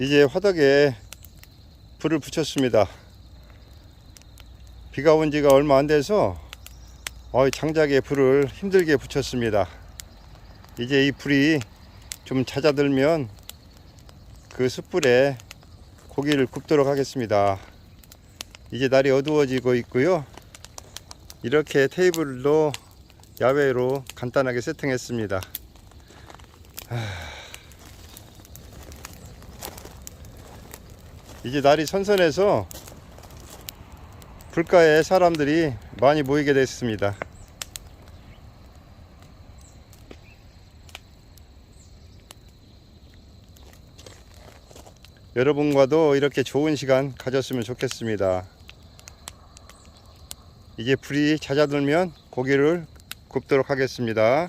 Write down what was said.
이제 화덕에 불을 붙였습니다. 비가 온 지가 얼마 안 돼서 장작에 불을 힘들게 붙였습니다. 이제 이 불이 좀 잦아들면 그 숯불에 고기를 굽도록 하겠습니다. 이제 날이 어두워지고 있고요. 이렇게 테이블도 야외로 간단하게 세팅했습니다. 이제 날이 선선해서 불가에 사람들이 많이 모이게 됐습니다. 여러분과도 이렇게 좋은 시간 가졌으면 좋겠습니다. 이제 불이 잦아들면 고기를 굽도록 하겠습니다.